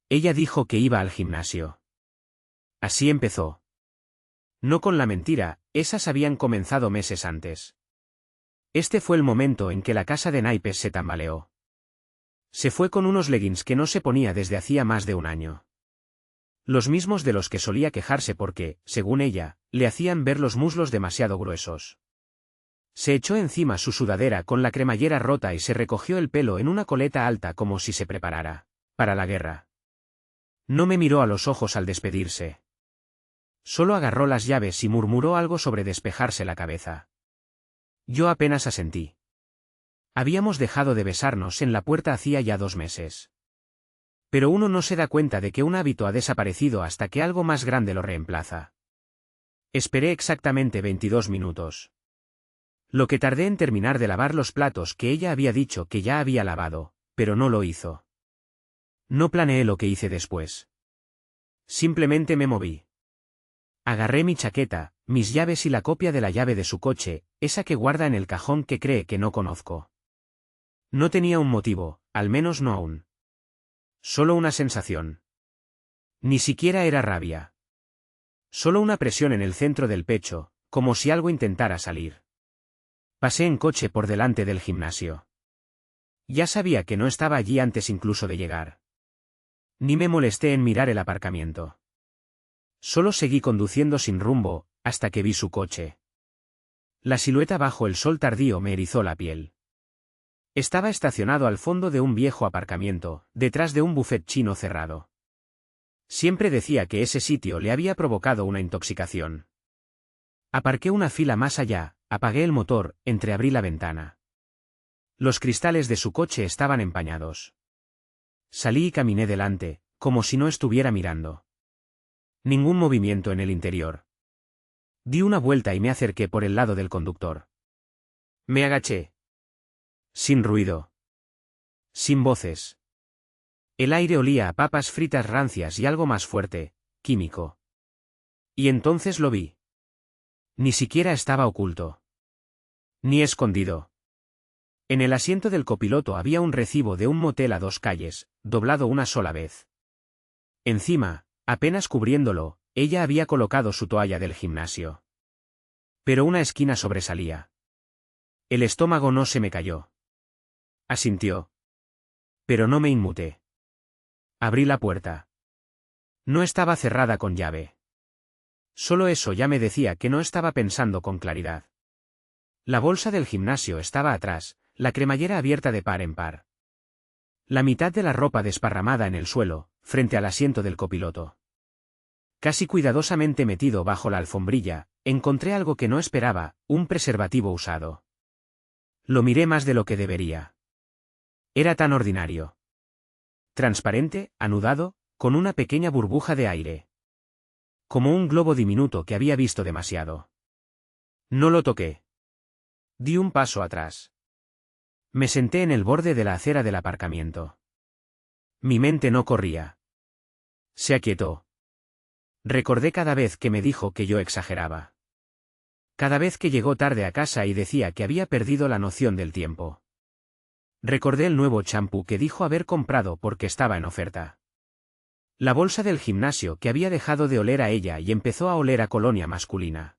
Ella dijo que iba al gimnasio. Así empezó. No con la mentira, esas habían comenzado meses antes. Este fue el momento en que la casa de naipes se tambaleó. Se fue con unos leggings que no se ponía desde hacía más de un año. Los mismos de los que solía quejarse porque, según ella, le hacían ver los muslos demasiado gruesos. Se echó encima su sudadera con la cremallera rota y se recogió el pelo en una coleta alta como si se preparara para la guerra. No me miró a los ojos al despedirse. Solo agarró las llaves y murmuró algo sobre despejarse la cabeza. Yo apenas asentí. Habíamos dejado de besarnos en la puerta hacía ya 2 meses. Pero uno no se da cuenta de que un hábito ha desaparecido hasta que algo más grande lo reemplaza. Esperé exactamente 22 minutos. Lo que tardé en terminar de lavar los platos que ella había dicho que ya había lavado, pero no lo hizo. No planeé lo que hice después. Simplemente me moví. Agarré mi chaqueta, mis llaves y la copia de la llave de su coche, esa que guarda en el cajón que cree que no conozco. No tenía un motivo, al menos no aún. Solo una sensación. Ni siquiera era rabia. Solo una presión en el centro del pecho, como si algo intentara salir. Pasé en coche por delante del gimnasio. Ya sabía que no estaba allí antes incluso de llegar. Ni me molesté en mirar el aparcamiento. Solo seguí conduciendo sin rumbo, hasta que vi su coche. La silueta bajo el sol tardío me erizó la piel. Estaba estacionado al fondo de un viejo aparcamiento, detrás de un buffet chino cerrado. Siempre decía que ese sitio le había provocado una intoxicación. Aparqué una fila más allá, apagué el motor, entreabrí la ventana. Los cristales de su coche estaban empañados. Salí y caminé delante, como si no estuviera mirando. Ningún movimiento en el interior. Di una vuelta y me acerqué por el lado del conductor. Me agaché. Sin ruido. Sin voces. El aire olía a papas fritas rancias y algo más fuerte, químico. Y entonces lo vi. Ni siquiera estaba oculto. Ni escondido. En el asiento del copiloto había un recibo de un motel a 2 calles, doblado una sola vez. Encima, apenas cubriéndolo, ella había colocado su toalla del gimnasio. Pero una esquina sobresalía. El estómago no se me cayó. Asintió. Pero no me inmuté. Abrí la puerta. No estaba cerrada con llave. Solo eso ya me decía que no estaba pensando con claridad. La bolsa del gimnasio estaba atrás, la cremallera abierta de par en par. La mitad de la ropa desparramada en el suelo, frente al asiento del copiloto. Casi cuidadosamente metido bajo la alfombrilla, encontré algo que no esperaba, un preservativo usado. Lo miré más de lo que debería. Era tan ordinario. Transparente, anudado, con una pequeña burbuja de aire. Como un globo diminuto que había visto demasiado. No lo toqué. Di un paso atrás. Me senté en el borde de la acera del aparcamiento. Mi mente no corría. Se aquietó. Recordé cada vez que me dijo que yo exageraba. Cada vez que llegó tarde a casa y decía que había perdido la noción del tiempo. Recordé el nuevo champú que dijo haber comprado porque estaba en oferta. La bolsa del gimnasio que había dejado de oler a ella y empezó a oler a colonia masculina.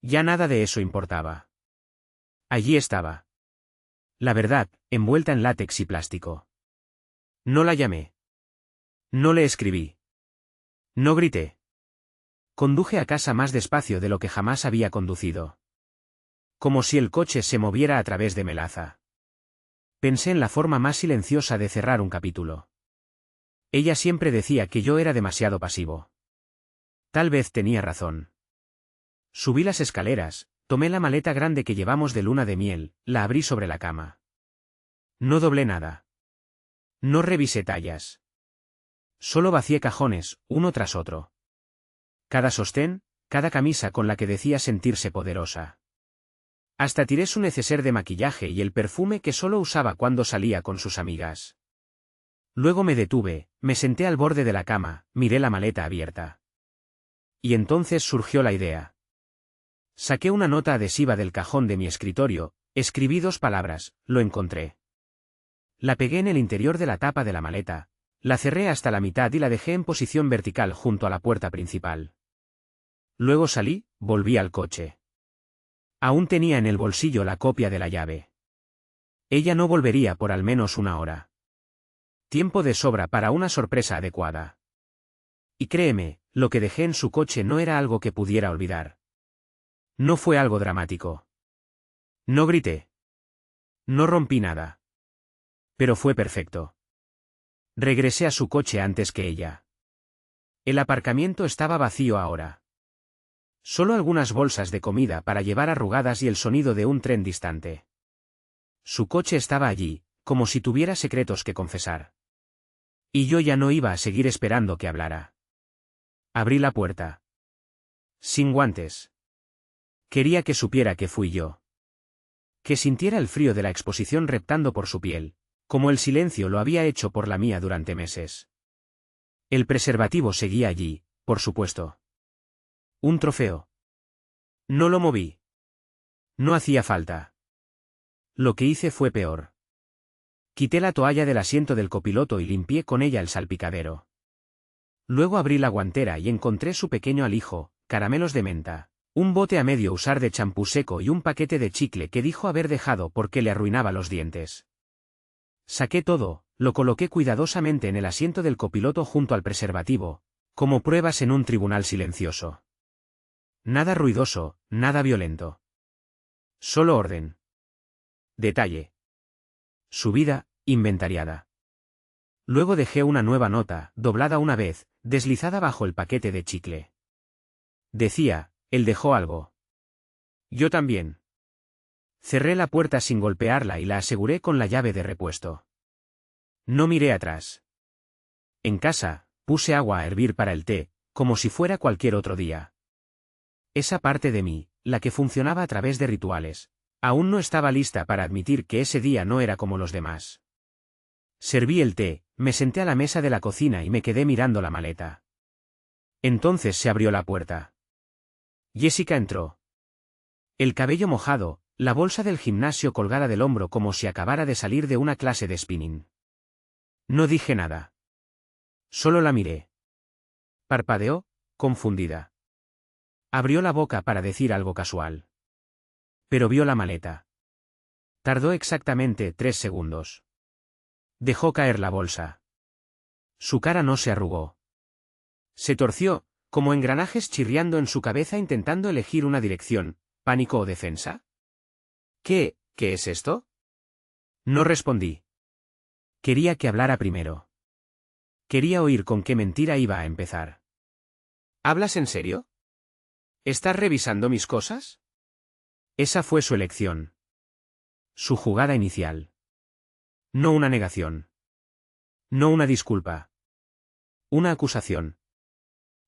Ya nada de eso importaba. Allí estaba. La verdad, envuelta en látex y plástico. No la llamé. No le escribí. No grité. Conduje a casa más despacio de lo que jamás había conducido. Como si el coche se moviera a través de melaza. Pensé en la forma más silenciosa de cerrar un capítulo. Ella siempre decía que yo era demasiado pasivo. Tal vez tenía razón. Subí las escaleras, tomé la maleta grande que llevamos de luna de miel, la abrí sobre la cama. No doblé nada. No revisé tallas. Solo vacié cajones, uno tras otro. Cada sostén, cada camisa con la que decía sentirse poderosa. Hasta tiré su neceser de maquillaje y el perfume que solo usaba cuando salía con sus amigas. Luego me detuve, me senté al borde de la cama, miré la maleta abierta. Y entonces surgió la idea. Saqué una nota adhesiva del cajón de mi escritorio, escribí 2 palabras, lo encontré. La pegué en el interior de la tapa de la maleta, La cerré hasta la mitad y la dejé en posición vertical junto a la puerta principal. Luego salí, volví al coche. Aún tenía en el bolsillo la copia de la llave. Ella no volvería por al menos una hora. Tiempo de sobra para una sorpresa adecuada. Y créeme, lo que dejé en su coche no era algo que pudiera olvidar. No fue algo dramático. No grité. No rompí nada. Pero fue perfecto. Regresé a su coche antes que ella. El aparcamiento estaba vacío ahora. Solo algunas bolsas de comida para llevar arrugadas y el sonido de un tren distante. Su coche estaba allí, como si tuviera secretos que confesar. Y yo ya no iba a seguir esperando que hablara. Abrí la puerta. Sin guantes. Quería que supiera que fui yo. Que sintiera el frío de la exposición reptando por su piel, como el silencio lo había hecho por la mía durante meses. El preservativo seguía allí, por supuesto. Un trofeo. No lo moví. No hacía falta. Lo que hice fue peor. Quité la toalla del asiento del copiloto y limpié con ella el salpicadero. Luego abrí la guantera y encontré su pequeño alijo, caramelos de menta, un bote a medio usar de champú seco y un paquete de chicle que dijo haber dejado porque le arruinaba los dientes. Saqué todo, lo coloqué cuidadosamente en el asiento del copiloto junto al preservativo, como pruebas en un tribunal silencioso. Nada ruidoso, nada violento. Solo orden. Detalle. Su vida, inventariada. Luego dejé una nueva nota, doblada una vez, deslizada bajo el paquete de chicle. Decía, él dejó algo. Yo también. Cerré la puerta sin golpearla y la aseguré con la llave de repuesto. No miré atrás. En casa, puse agua a hervir para el té, como si fuera cualquier otro día. Esa parte de mí, la que funcionaba a través de rituales, aún no estaba lista para admitir que ese día no era como los demás. Serví el té, me senté a la mesa de la cocina y me quedé mirando la maleta. Entonces se abrió la puerta. Jessica entró. El cabello mojado, la bolsa del gimnasio colgada del hombro como si acabara de salir de una clase de spinning. No dije nada. Solo la miré. Parpadeó, confundida. Abrió la boca para decir algo casual. Pero vio la maleta. Tardó exactamente 3 segundos. Dejó caer la bolsa. Su cara no se arrugó. Se torció, como engranajes chirriando en su cabeza intentando elegir una dirección, pánico o defensa. ¿Qué es esto? No respondí. Quería que hablara primero. Quería oír con qué mentira iba a empezar. ¿Hablas en serio? ¿Estás revisando mis cosas? Esa fue su elección. Su jugada inicial. No una negación. No una disculpa. Una acusación.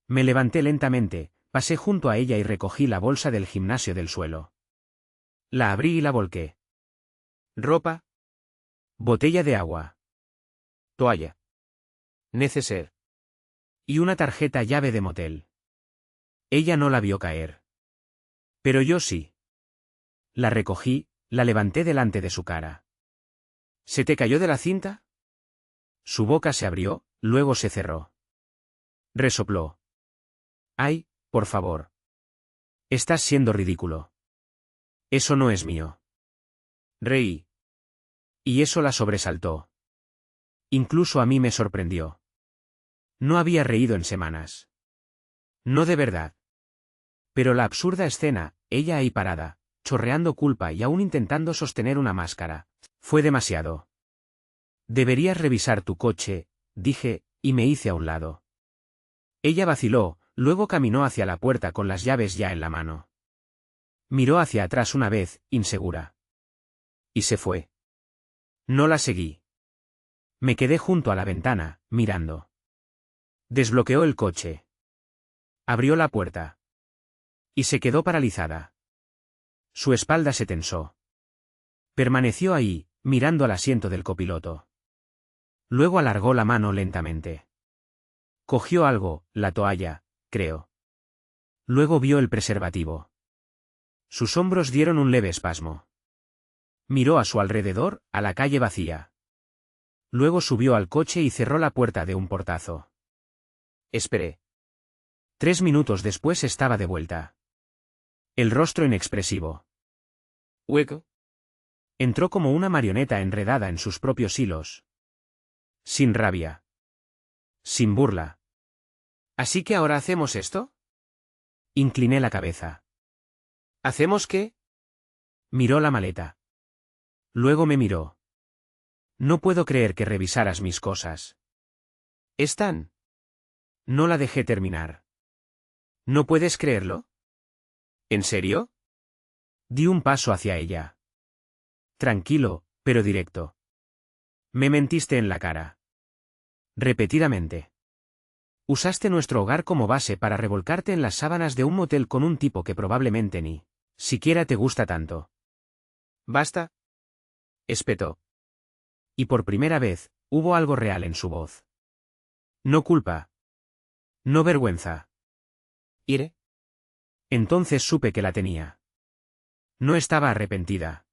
Me levanté lentamente, pasé junto a ella y recogí la bolsa del gimnasio del suelo. La abrí y la volqué. Ropa. Botella de agua. Toalla. Neceser. Y una tarjeta llave de motel. Ella no la vio caer. Pero yo sí. La recogí, la levanté delante de su cara. ¿Se te cayó de la cinta? Su boca se abrió, luego se cerró. Resopló. Ay, por favor. Estás siendo ridículo. Eso no es mío. Reí. Y eso la sobresaltó. Incluso a mí me sorprendió. No había reído en semanas. No de verdad. Pero la absurda escena, ella ahí parada, chorreando culpa y aún intentando sostener una máscara, fue demasiado. Deberías revisar tu coche, dije, y me hice a un lado. Ella vaciló, luego caminó hacia la puerta con las llaves ya en la mano. Miró hacia atrás una vez, insegura. Y se fue. No la seguí. Me quedé junto a la ventana, mirando. Desbloqueó el coche. Abrió la puerta. Y se quedó paralizada. Su espalda se tensó. Permaneció ahí, mirando al asiento del copiloto. Luego alargó la mano lentamente. Cogió algo, la toalla, creo. Luego vio el preservativo. Sus hombros dieron un leve espasmo. Miró a su alrededor, a la calle vacía. Luego subió al coche y cerró la puerta de un portazo. Esperé. 3 minutos después estaba de vuelta. El rostro inexpresivo. Hueco. Entró como una marioneta enredada en sus propios hilos. Sin rabia. Sin burla. ¿Así que ahora hacemos esto? Incliné la cabeza. ¿Hacemos qué? Miró la maleta. Luego me miró. No puedo creer que revisaras mis cosas. ¿Están? No la dejé terminar. ¿No puedes creerlo? ¿En serio? Di un paso hacia ella. Tranquilo, pero directo. Me mentiste en la cara. Repetidamente. Usaste nuestro hogar como base para revolcarte en las sábanas de un motel con un tipo que probablemente ni siquiera te gusta tanto. ¿Basta? Espetó. Y por primera vez, hubo algo real en su voz. No culpa. No vergüenza. ¿Ire? Entonces supe que la tenía. No estaba arrepentida.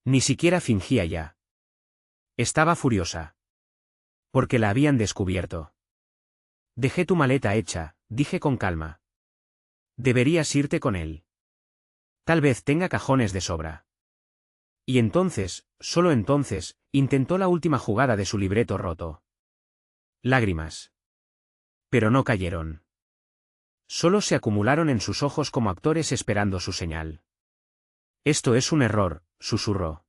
Ni siquiera fingía ya. Estaba furiosa. Porque la habían descubierto. Dejé tu maleta hecha, dije con calma. Deberías irte con él. Tal vez tenga cajones de sobra. Y entonces, solo entonces, intentó la última jugada de su libreto roto. Lágrimas. Pero no cayeron. Solo se acumularon en sus ojos como actores esperando su señal. Esto es un error, susurró.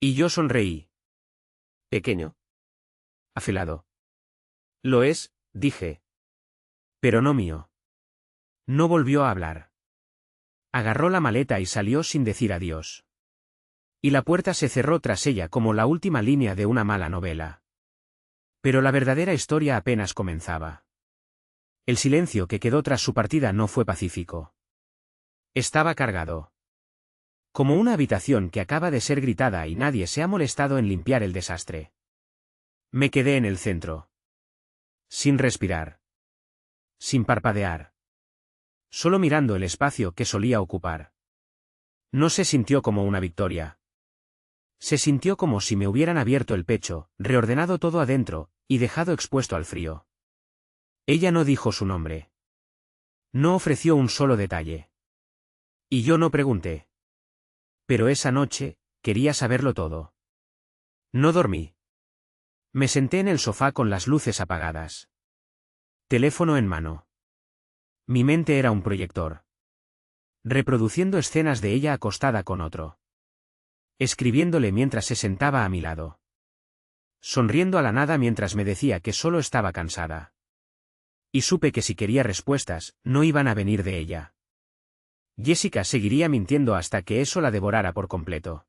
Y yo sonreí. Pequeño. Afilado. Lo es, dije. Pero no mío. No volvió a hablar. Agarró la maleta y salió sin decir adiós. Y la puerta se cerró tras ella como la última línea de una mala novela. Pero la verdadera historia apenas comenzaba. El silencio que quedó tras su partida no fue pacífico. Estaba cargado. Como una habitación que acaba de ser gritada y nadie se ha molestado en limpiar el desastre. Me quedé en el centro. Sin respirar. Sin parpadear. Solo mirando el espacio que solía ocupar. No se sintió como una victoria. Se sintió como si me hubieran abierto el pecho, reordenado todo adentro, y dejado expuesto al frío. Ella no dijo su nombre. No ofreció un solo detalle. Y yo no pregunté. Pero esa noche, quería saberlo todo. No dormí. Me senté en el sofá con las luces apagadas. Teléfono en mano. Mi mente era un proyector. Reproduciendo escenas de ella acostada con otro. Escribiéndole mientras se sentaba a mi lado. Sonriendo a la nada mientras me decía que solo estaba cansada. Y supe que si quería respuestas, no iban a venir de ella. Jessica seguiría mintiendo hasta que eso la devorara por completo.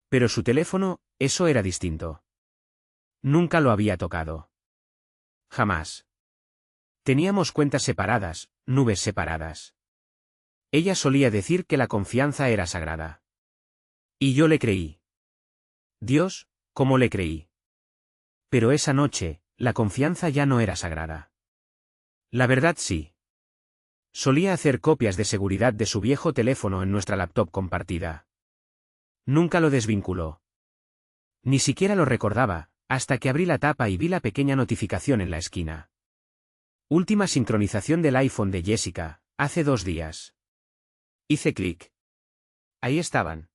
Pero su teléfono, eso era distinto. Nunca lo había tocado. Jamás. Teníamos cuentas separadas, nubes separadas. Ella solía decir que la confianza era sagrada. Y yo le creí. Dios, ¿cómo le creí? Pero esa noche, la confianza ya no era sagrada. La verdad sí. Solía hacer copias de seguridad de su viejo teléfono en nuestra laptop compartida. Nunca lo desvinculó. Ni siquiera lo recordaba, hasta que abrí la tapa y vi la pequeña notificación en la esquina. Última sincronización del iPhone de Jessica, hace 2 días. Hice clic. Ahí estaban.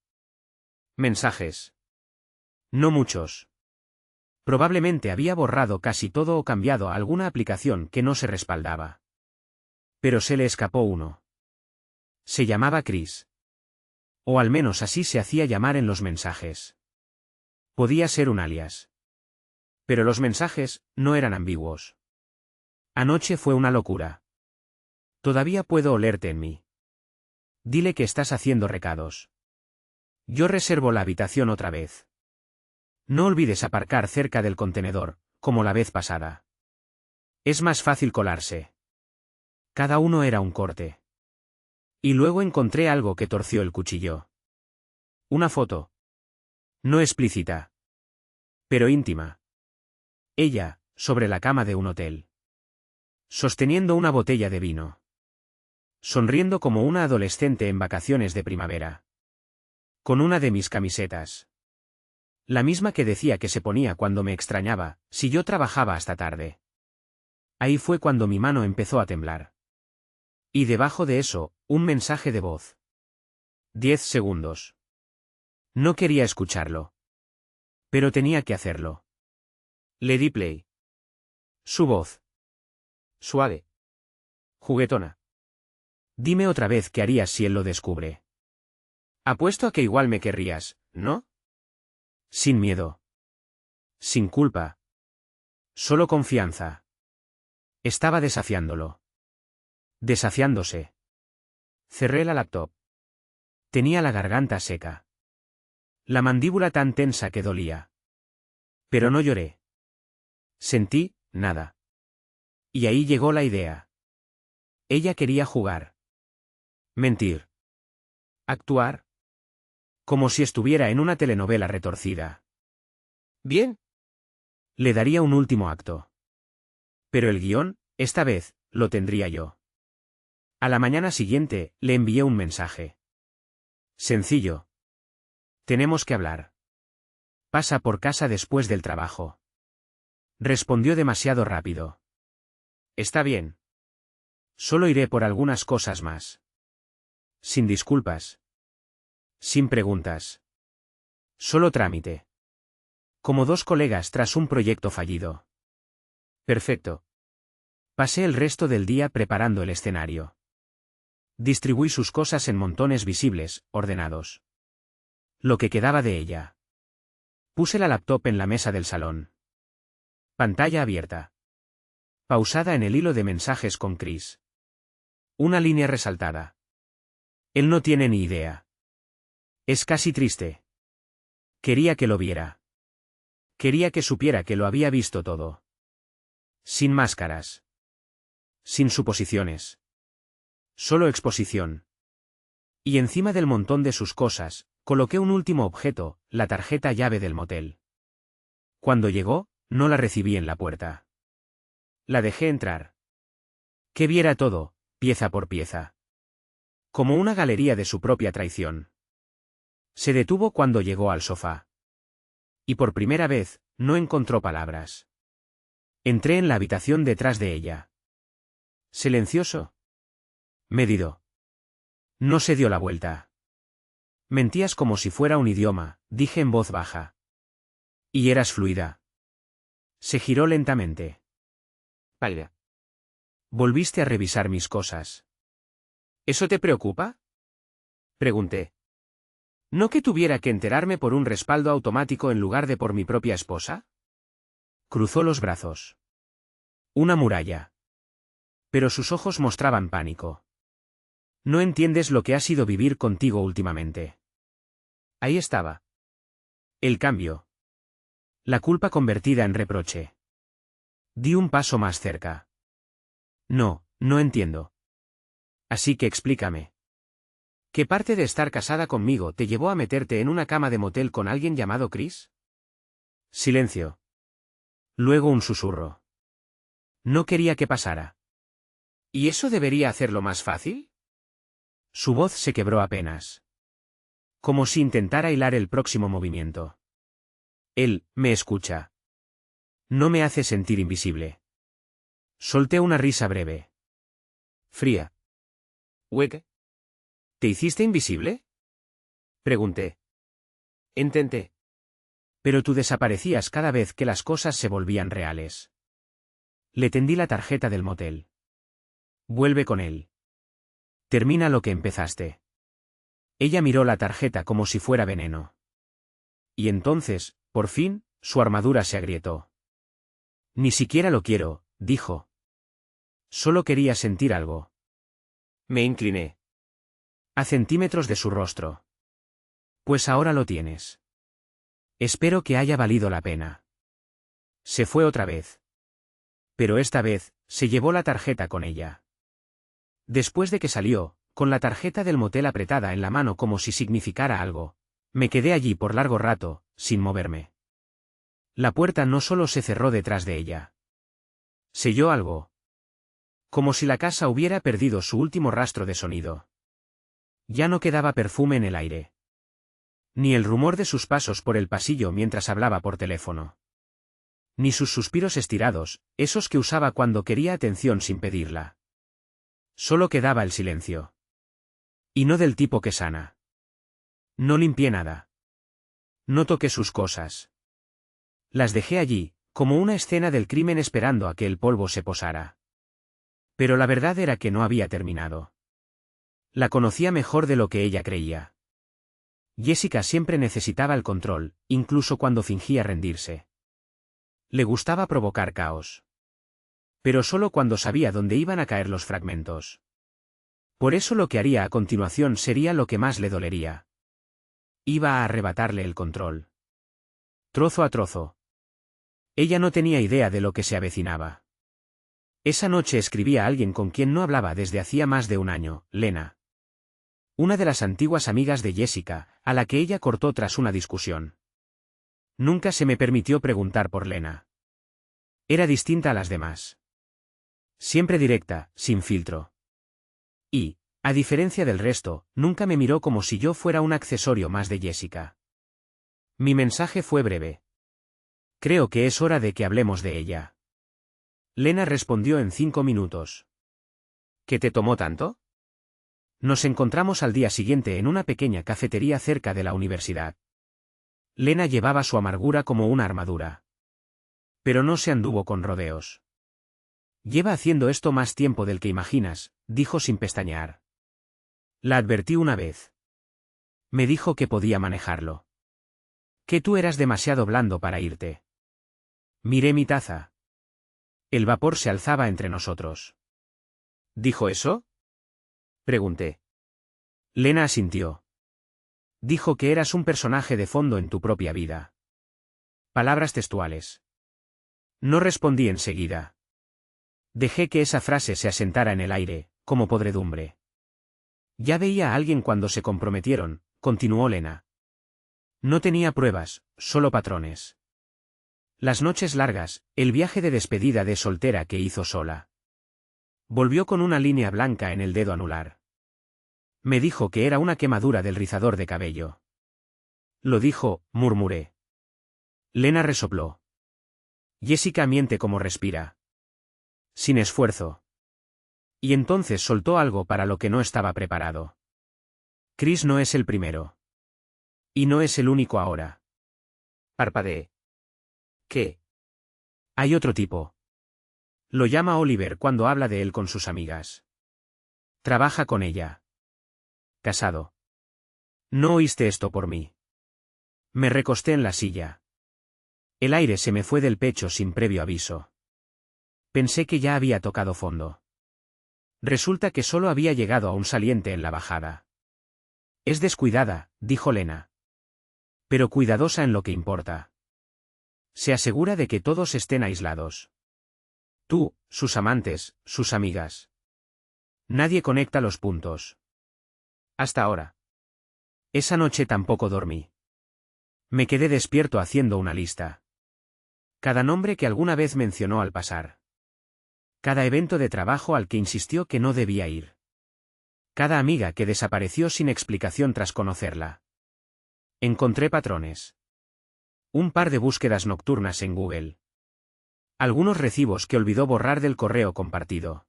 Mensajes. No muchos. Probablemente había borrado casi todo o cambiado a alguna aplicación que no se respaldaba. Pero se le escapó uno. Se llamaba Chris. O al menos así se hacía llamar en los mensajes. Podía ser un alias. Pero los mensajes no eran ambiguos. Anoche fue una locura. Todavía puedo olerte en mí. Dile que estás haciendo recados. Yo reservo la habitación otra vez. No olvides aparcar cerca del contenedor, como la vez pasada. Es más fácil colarse. Cada uno era un corte. Y luego encontré algo que torció el cuchillo. Una foto. No explícita. Pero íntima. Ella, sobre la cama de un hotel. Sosteniendo una botella de vino. Sonriendo como una adolescente en vacaciones de primavera. Con una de mis camisetas. La misma que decía que se ponía cuando me extrañaba, si yo trabajaba hasta tarde. Ahí fue cuando mi mano empezó a temblar. Y debajo de eso, un mensaje de voz. 10 segundos. No quería escucharlo. Pero tenía que hacerlo. Le di play. Su voz. Suave. Juguetona. Dime otra vez qué harías si él lo descubre. Apuesto a que igual me querrías, ¿no? Sin miedo. Sin culpa. Solo confianza. Estaba desafiándolo. Desafiándose. Cerré la laptop. Tenía la garganta seca. La mandíbula tan tensa que dolía. Pero no lloré. Sentí, nada. Y ahí llegó la idea. Ella quería jugar. Mentir. Actuar. Como si estuviera en una telenovela retorcida. Bien. Le daría un último acto. Pero el guión, esta vez, lo tendría yo. A la mañana siguiente, le envié un mensaje. Sencillo. Tenemos que hablar. Pasa por casa después del trabajo. Respondió demasiado rápido. Está bien. Solo iré por algunas cosas más. Sin disculpas. Sin preguntas. Solo trámite. Como dos colegas tras un proyecto fallido. Perfecto. Pasé el resto del día preparando el escenario. Distribuí sus cosas en montones visibles, ordenados. Lo que quedaba de ella. Puse la laptop en la mesa del salón. Pantalla abierta. Pausada en el hilo de mensajes con Chris. Una línea resaltada. Él no tiene ni idea. Es casi triste. Quería que lo viera. Quería que supiera que lo había visto todo. Sin máscaras. Sin suposiciones. Solo exposición. Y encima del montón de sus cosas, coloqué un último objeto, la tarjeta llave del motel. Cuando llegó, no la recibí en la puerta. La dejé entrar. Que viera todo, pieza por pieza. Como una galería de su propia traición. Se detuvo cuando llegó al sofá. Y por primera vez, no encontró palabras. Entré en la habitación detrás de ella. Silencioso. Medido. No se dio la vuelta. Mentías como si fuera un idioma, dije en voz baja. Y eras fluida. Se giró lentamente. Pálida. Volviste a revisar mis cosas. ¿Eso te preocupa? Pregunté. ¿No que tuviera que enterarme por un respaldo automático en lugar de por mi propia esposa? Cruzó los brazos. Una muralla. Pero sus ojos mostraban pánico. No entiendes lo que ha sido vivir contigo últimamente. Ahí estaba. El cambio. La culpa convertida en reproche. Di un paso más cerca. No, no entiendo. Así que explícame. ¿Qué parte de estar casada conmigo te llevó a meterte en una cama de motel con alguien llamado Chris? Silencio. Luego un susurro. No quería que pasara. ¿Y eso debería hacerlo más fácil? Su voz se quebró apenas. Como si intentara hilar el próximo movimiento. Él, me escucha. No me hace sentir invisible. Solté una risa breve. Fría. ¿Hueque? ¿Te hiciste invisible? Pregunté. Intenté. Pero tú desaparecías cada vez que las cosas se volvían reales. Le tendí la tarjeta del motel. Vuelve con él. Termina lo que empezaste. Ella miró la tarjeta como si fuera veneno. Y entonces, por fin, su armadura se agrietó. Ni siquiera lo quiero, dijo. Solo quería sentir algo. Me incliné. A centímetros de su rostro. Pues ahora lo tienes. Espero que haya valido la pena. Se fue otra vez. Pero esta vez, se llevó la tarjeta con ella. Después de que salió, con la tarjeta del motel apretada en la mano como si significara algo, me quedé allí por largo rato, sin moverme. La puerta no solo se cerró detrás de ella. Selló algo. Como si la casa hubiera perdido su último rastro de sonido. Ya no quedaba perfume en el aire. Ni el rumor de sus pasos por el pasillo mientras hablaba por teléfono. Ni sus suspiros estirados, esos que usaba cuando quería atención sin pedirla. Solo quedaba el silencio. Y no del tipo que sana. No limpié nada. No toqué sus cosas. Las dejé allí, como una escena del crimen esperando a que el polvo se posara. Pero la verdad era que no había terminado. La conocía mejor de lo que ella creía. Jessica siempre necesitaba el control, incluso cuando fingía rendirse. Le gustaba provocar caos. Pero solo cuando sabía dónde iban a caer los fragmentos. Por eso lo que haría a continuación sería lo que más le dolería. Iba a arrebatarle el control. Trozo a trozo. Ella no tenía idea de lo que se avecinaba. Esa noche escribía a alguien con quien no hablaba desde hacía más de un año, Lena. Una de las antiguas amigas de Jessica, a la que ella cortó tras una discusión. Nunca se me permitió preguntar por Lena. Era distinta a las demás. Siempre directa, sin filtro. Y, a diferencia del resto, nunca me miró como si yo fuera un accesorio más de Jessica. Mi mensaje fue breve. Creo que es hora de que hablemos de ella. Lena respondió en 5 minutos. ¿Qué te tomó tanto? Nos encontramos al día siguiente en una pequeña cafetería cerca de la universidad. Lena llevaba su amargura como una armadura. Pero no se anduvo con rodeos. Lleva haciendo esto más tiempo del que imaginas, dijo sin pestañear. La advertí una vez. Me dijo que podía manejarlo. Que tú eras demasiado blando para irte. Miré mi taza. El vapor se alzaba entre nosotros. ¿Dijo eso? Pregunté. Lena asintió. Dijo que eras un personaje de fondo en tu propia vida. Palabras textuales. No respondí enseguida. Dejé que esa frase se asentara en el aire, como podredumbre. Ya veía a alguien cuando se comprometieron, continuó Lena. No tenía pruebas, solo patrones. Las noches largas, el viaje de despedida de soltera que hizo sola. Volvió con una línea blanca en el dedo anular. Me dijo que era una quemadura del rizador de cabello. Lo dijo, murmuré. Lena resopló. Jessica miente como respira. Sin esfuerzo. Y entonces soltó algo para lo que no estaba preparado. Chris no es el primero. Y no es el único ahora. Parpadeé. ¿Qué? Hay otro tipo. Lo llama Oliver cuando habla de él con sus amigas. Trabaja con ella. Casado. No oíste esto por mí. Me recosté en la silla. El aire se me fue del pecho sin previo aviso. Pensé que ya había tocado fondo. Resulta que solo había llegado a un saliente en la bajada. Es descuidada, dijo Lena. Pero cuidadosa en lo que importa. Se asegura de que todos estén aislados. Tú, sus amantes, sus amigas. Nadie conecta los puntos. Hasta ahora. Esa noche tampoco dormí. Me quedé despierto haciendo una lista. Cada nombre que alguna vez mencionó al pasar. Cada evento de trabajo al que insistió que no debía ir. Cada amiga que desapareció sin explicación tras conocerla. Encontré patrones. Un par de búsquedas nocturnas en Google. Algunos recibos que olvidó borrar del correo compartido.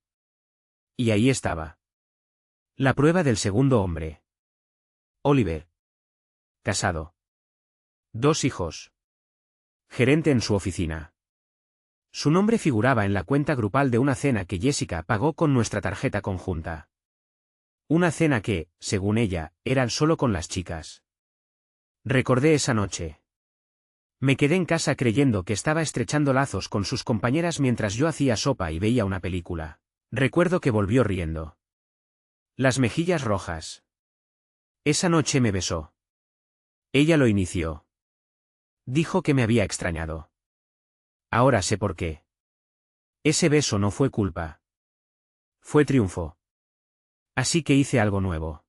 Y ahí estaba. La prueba del segundo hombre. Oliver. Casado. 2 hijos. Gerente en su oficina. Su nombre figuraba en la cuenta grupal de una cena que Jessica pagó con nuestra tarjeta conjunta. Una cena que, según ella, era solo con las chicas. Recordé esa noche. Me quedé en casa creyendo que estaba estrechando lazos con sus compañeras mientras yo hacía sopa y veía una película. Recuerdo que volvió riendo. Las mejillas rojas. Esa noche me besó. Ella lo inició. Dijo que me había extrañado. Ahora sé por qué. Ese beso no fue culpa. Fue triunfo. Así que hice algo nuevo.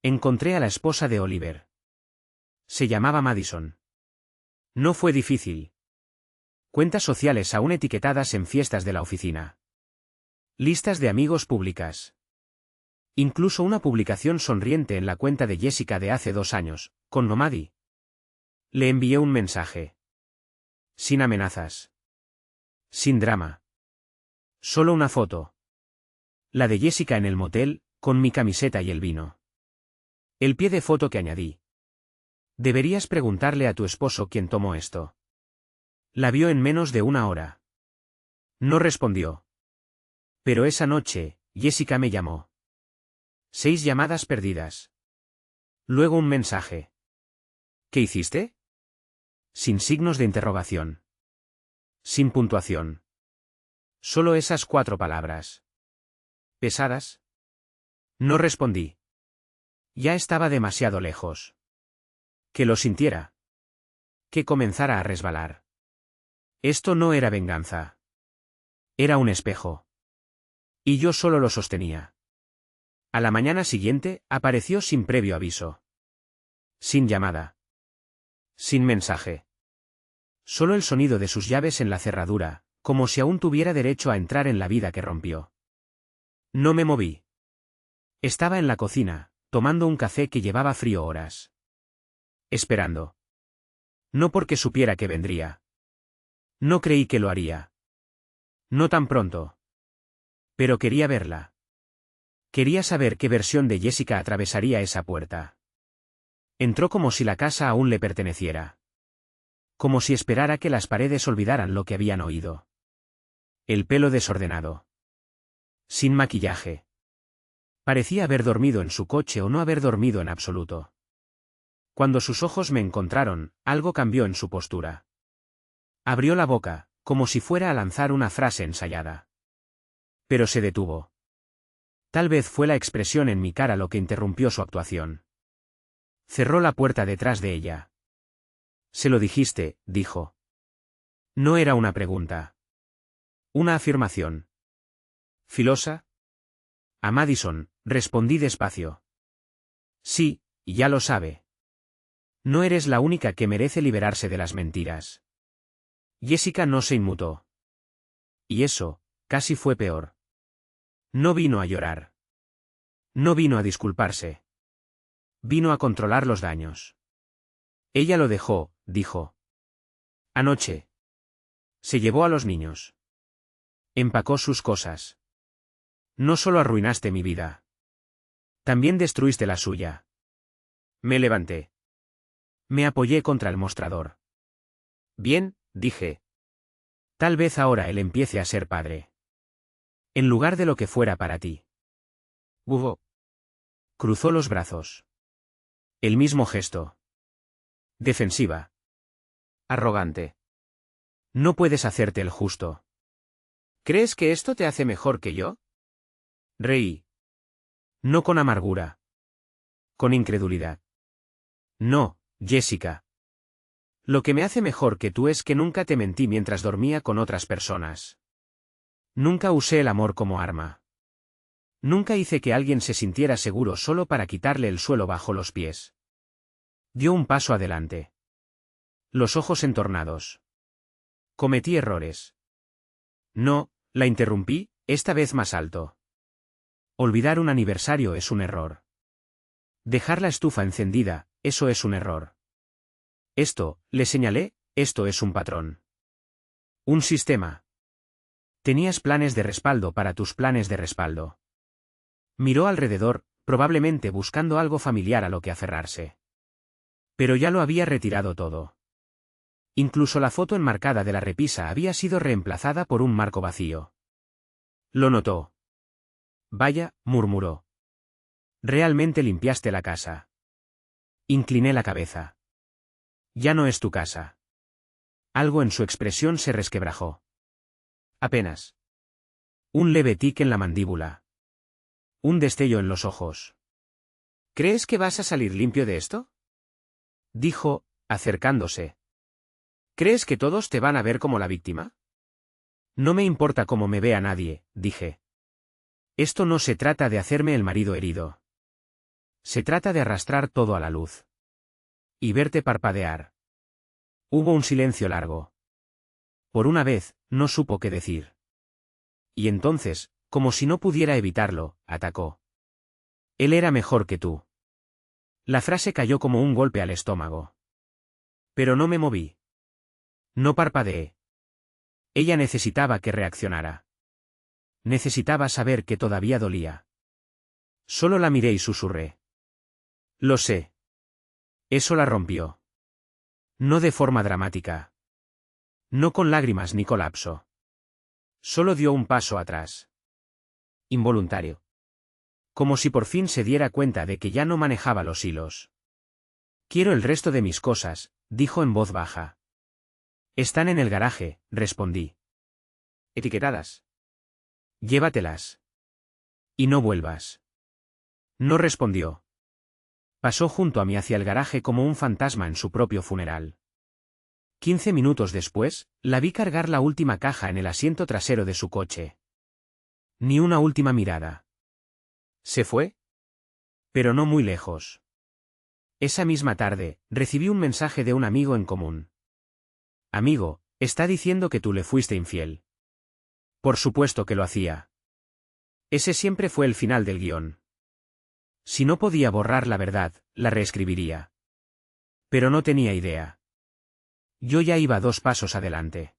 Encontré a la esposa de Oliver. Se llamaba Madison. No fue difícil. Cuentas sociales aún etiquetadas en fiestas de la oficina. Listas de amigos públicas. Incluso una publicación sonriente en la cuenta de Jessica de hace 2 años, con Nomadi. Le envié un mensaje. Sin amenazas. Sin drama. Solo una foto. La de Jessica en el motel, con mi camiseta y el vino. El pie de foto que añadí. Deberías preguntarle a tu esposo quién tomó esto. La vio en menos de 1 hora. No respondió. Pero esa noche, Jessica me llamó. 6 llamadas perdidas. Luego un mensaje. ¿Qué hiciste? Sin signos de interrogación. Sin puntuación. Solo esas 4 palabras. ¿Pesadas? No respondí. Ya estaba demasiado lejos. Que lo sintiera. Que comenzara a resbalar. Esto no era venganza. Era un espejo. Y yo solo lo sostenía. A la mañana siguiente, apareció sin previo aviso. Sin llamada. Sin mensaje. Solo el sonido de sus llaves en la cerradura, como si aún tuviera derecho a entrar en la vida que rompió. No me moví. Estaba en la cocina, tomando un café que llevaba frío horas. Esperando. No porque supiera que vendría. No creí que lo haría. No tan pronto. Pero quería verla. Quería saber qué versión de Jessica atravesaría esa puerta. Entró como si la casa aún le perteneciera. Como si esperara que las paredes olvidaran lo que habían oído. El pelo desordenado. Sin maquillaje. Parecía haber dormido en su coche o no haber dormido en absoluto. Cuando sus ojos me encontraron, algo cambió en su postura. Abrió la boca, como si fuera a lanzar una frase ensayada. Pero se detuvo. Tal vez fue la expresión en mi cara lo que interrumpió su actuación. Cerró la puerta detrás de ella. Se lo dijiste, dijo. No era una pregunta. Una afirmación. ¿Filosa? A Madison, respondí despacio. Sí, ya lo sabe. No eres la única que merece liberarse de las mentiras. Jessica no se inmutó. Y eso, casi fue peor. No vino a llorar. No vino a disculparse. Vino a controlar los daños. Ella lo dejó, dijo. Anoche. Se llevó a los niños. Empacó sus cosas. No solo arruinaste mi vida. También destruiste la suya. Me levanté. Me apoyé contra el mostrador. Bien, dije. Tal vez ahora él empiece a ser padre. En lugar de lo que fuera para ti. Hugo. Cruzó los brazos. El mismo gesto. Defensiva. Arrogante. No puedes hacerte el justo. ¿Crees que esto te hace mejor que yo? Reí. No con amargura. Con incredulidad. No, Jessica. Lo que me hace mejor que tú es que nunca te mentí mientras dormía con otras personas. Nunca usé el amor como arma. Nunca hice que alguien se sintiera seguro solo para quitarle el suelo bajo los pies. Dio un paso adelante. Los ojos entornados. Cometí errores. No, la interrumpí, esta vez más alto. Olvidar un aniversario es un error. Dejar la estufa encendida, eso es un error. Esto, le señalé, esto es un patrón. Un sistema. Tenías planes de respaldo para tus planes de respaldo. Miró alrededor, probablemente buscando algo familiar a lo que aferrarse. Pero ya lo había retirado todo. Incluso la foto enmarcada de la repisa había sido reemplazada por un marco vacío. Lo notó. Vaya, murmuró. Realmente limpiaste la casa. Incliné la cabeza. Ya no es tu casa. Algo en su expresión se resquebrajó. Apenas. Un leve tic en la mandíbula. Un destello en los ojos. ¿Crees que vas a salir limpio de esto? Dijo, acercándose. ¿Crees que todos te van a ver como la víctima? No me importa cómo me vea nadie, dije. Esto no se trata de hacerme el marido herido. Se trata de arrastrar todo a la luz. Y verte parpadear. Hubo un silencio largo. Por una vez, no supo qué decir. Y entonces, como si no pudiera evitarlo, atacó. Él era mejor que tú. La frase cayó como un golpe al estómago. Pero no me moví. No parpadeé. Ella necesitaba que reaccionara. Necesitaba saber que todavía dolía. Solo la miré y susurré. Lo sé. Eso la rompió. No de forma dramática. No con lágrimas ni colapso. Solo dio un paso atrás. Involuntario. Como si por fin se diera cuenta de que ya no manejaba los hilos. Quiero el resto de mis cosas, dijo en voz baja. Están en el garaje, respondí. Etiquetadas. Llévatelas. Y no vuelvas. No respondió. Pasó junto a mí hacia el garaje como un fantasma en su propio funeral. 15 minutos después, la vi cargar la última caja en el asiento trasero de su coche. Ni una última mirada. ¿Se fue? Pero no muy lejos. Esa misma tarde, recibí un mensaje de un amigo en común. Amigo, está diciendo que tú le fuiste infiel. Por supuesto que lo hacía. Ese siempre fue el final del guión. Si no podía borrar la verdad, la reescribiría. Pero no tenía idea. Yo ya iba 2 pasos adelante.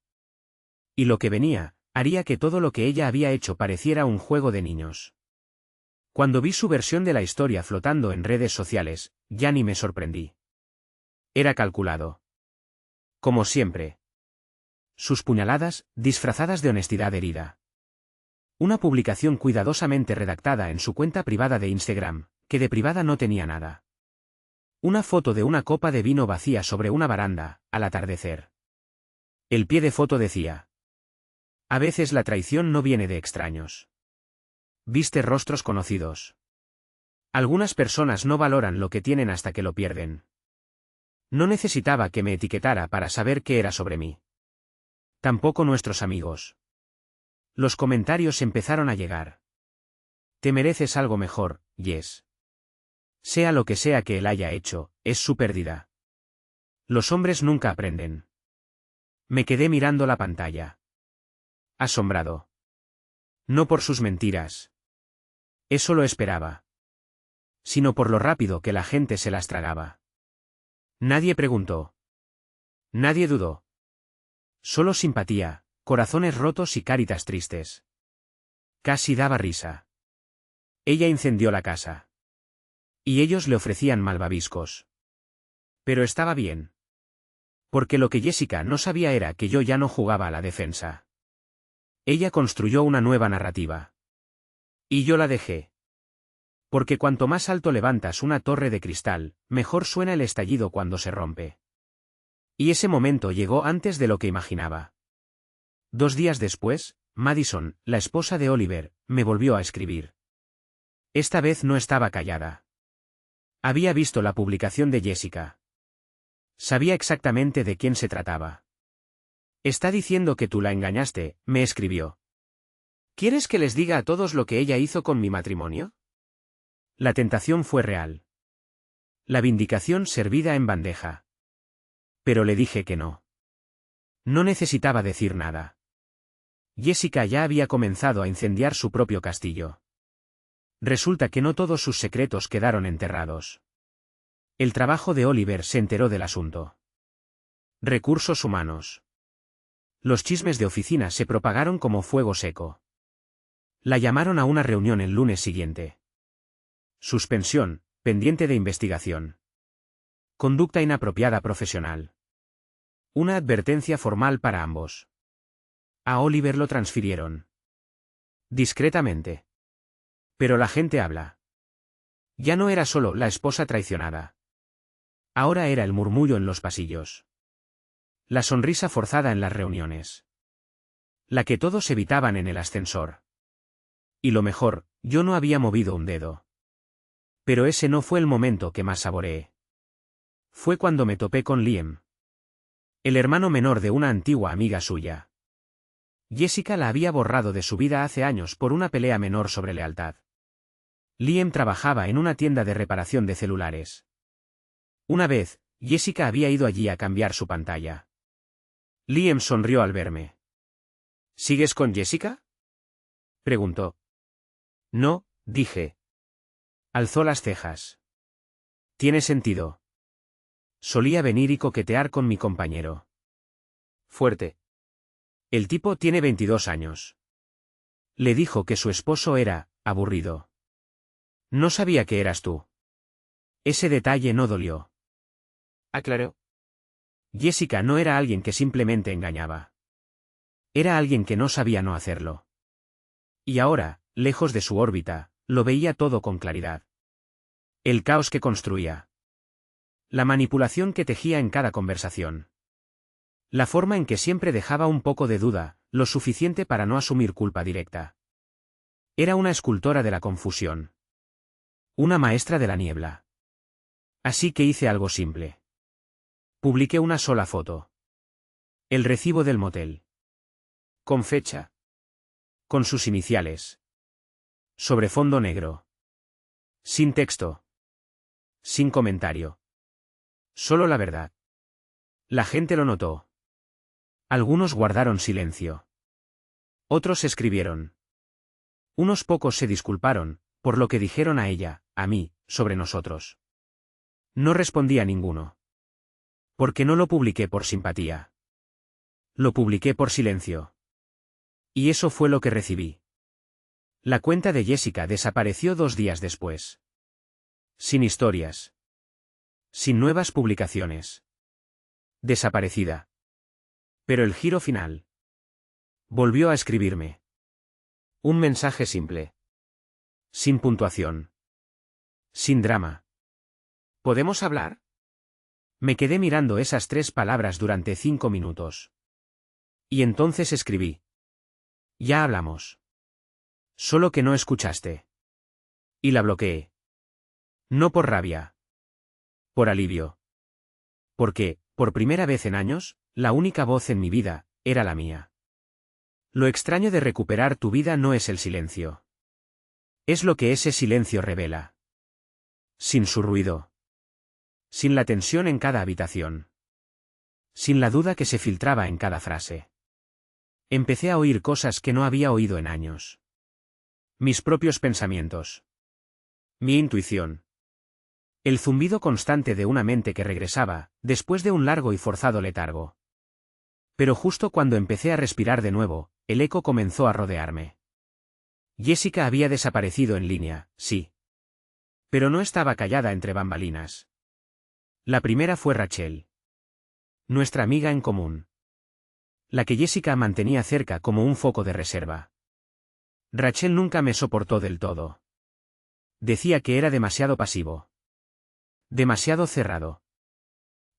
Y lo que venía, haría que todo lo que ella había hecho pareciera un juego de niños. Cuando vi su versión de la historia flotando en redes sociales, ya ni me sorprendí. Era calculado. Como siempre. Sus puñaladas, disfrazadas de honestidad herida. Una publicación cuidadosamente redactada en su cuenta privada de Instagram, que de privada no tenía nada. Una foto de una copa de vino vacía sobre una baranda, al atardecer. El pie de foto decía: a veces la traición no viene de extraños. Viste rostros conocidos. Algunas personas no valoran lo que tienen hasta que lo pierden. No necesitaba que me etiquetara para saber qué era sobre mí. Tampoco nuestros amigos. Los comentarios empezaron a llegar. Te mereces algo mejor, Jess. Sea lo que sea que él haya hecho, es su pérdida. Los hombres nunca aprenden. Me quedé mirando la pantalla. Asombrado. No por sus mentiras. Eso lo esperaba. Sino por lo rápido que la gente se las tragaba. Nadie preguntó. Nadie dudó. Solo simpatía, corazones rotos y caritas tristes. Casi daba risa. Ella incendió la casa. Y ellos le ofrecían malvaviscos. Pero estaba bien. Porque lo que Jessica no sabía era que yo ya no jugaba a la defensa. Ella construyó una nueva narrativa. Y yo la dejé. Porque cuanto más alto levantas una torre de cristal, mejor suena el estallido cuando se rompe. Y ese momento llegó antes de lo que imaginaba. 2 días después, Madison, la esposa de Oliver, me volvió a escribir. Esta vez no estaba callada. Había visto la publicación de Jessica. Sabía exactamente de quién se trataba. Está diciendo que tú la engañaste, me escribió. ¿Quieres que les diga a todos lo que ella hizo con mi matrimonio? La tentación fue real. La vindicación servida en bandeja. Pero le dije que no. No necesitaba decir nada. Jessica ya había comenzado a incendiar su propio castillo. Resulta que no todos sus secretos quedaron enterrados. El trabajo de Oliver se enteró del asunto. Recursos humanos. Los chismes de oficina se propagaron como fuego seco. La llamaron a una reunión el lunes siguiente. Suspensión, pendiente de investigación. Conducta inapropiada profesional. Una advertencia formal para ambos. A Oliver lo transfirieron. Discretamente. Pero la gente habla. Ya no era solo la esposa traicionada. Ahora era el murmullo en los pasillos. La sonrisa forzada en las reuniones. La que todos evitaban en el ascensor. Y lo mejor, yo no había movido un dedo. Pero ese no fue el momento que más saboreé. Fue cuando me topé con Liam. El hermano menor de una antigua amiga suya. Jessica la había borrado de su vida hace años por una pelea menor sobre lealtad. Liam trabajaba en una tienda de reparación de celulares. Una vez, Jessica había ido allí a cambiar su pantalla. Liam sonrió al verme. ¿Sigues con Jessica?, preguntó. No, dije. Alzó las cejas. Tiene sentido. Solía venir y coquetear con mi compañero. Fuerte. El tipo tiene 22 años. Le dijo que su esposo era aburrido. No sabía que eras tú. Ese detalle no dolió. Aclaró. Jessica no era alguien que simplemente engañaba. Era alguien que no sabía no hacerlo. Y ahora, lejos de su órbita, lo veía todo con claridad. El caos que construía. La manipulación que tejía en cada conversación. La forma en que siempre dejaba un poco de duda, lo suficiente para no asumir culpa directa. Era una escultora de la confusión. Una maestra de la niebla. Así que hice algo simple. Publiqué una sola foto. El recibo del motel. Con fecha. Con sus iniciales. Sobre fondo negro. Sin texto. Sin comentario. Solo la verdad. La gente lo notó. Algunos guardaron silencio. Otros escribieron. Unos pocos se disculparon, por lo que dijeron a ella, a mí, sobre nosotros. No respondí a ninguno. Porque no lo publiqué por simpatía. Lo publiqué por silencio. Y eso fue lo que recibí. La cuenta de Jessica desapareció 2 días después. Sin historias. Sin nuevas publicaciones. Desaparecida. Pero el giro final. Volvió a escribirme. Un mensaje simple. Sin puntuación. Sin drama. ¿Podemos hablar? Me quedé mirando esas 3 palabras durante 5 minutos. Y entonces escribí. Ya hablamos. Solo que no escuchaste. Y la bloqueé. No por rabia. Por alivio. Porque, por primera vez en años, la única voz en mi vida, era la mía. Lo extraño de recuperar tu vida no es el silencio. Es lo que ese silencio revela. Sin su ruido. Sin la tensión en cada habitación. Sin la duda que se filtraba en cada frase. Empecé a oír cosas que no había oído en años. Mis propios pensamientos. Mi intuición. El zumbido constante de una mente que regresaba, después de un largo y forzado letargo. Pero justo cuando empecé a respirar de nuevo, el eco comenzó a rodearme. Jessica había desaparecido en línea, sí. Pero no estaba callada entre bambalinas. La primera fue Rachel. Nuestra amiga en común. La que Jessica mantenía cerca como un foco de reserva. Rachel nunca me soportó del todo. Decía que era demasiado pasivo. Demasiado cerrado.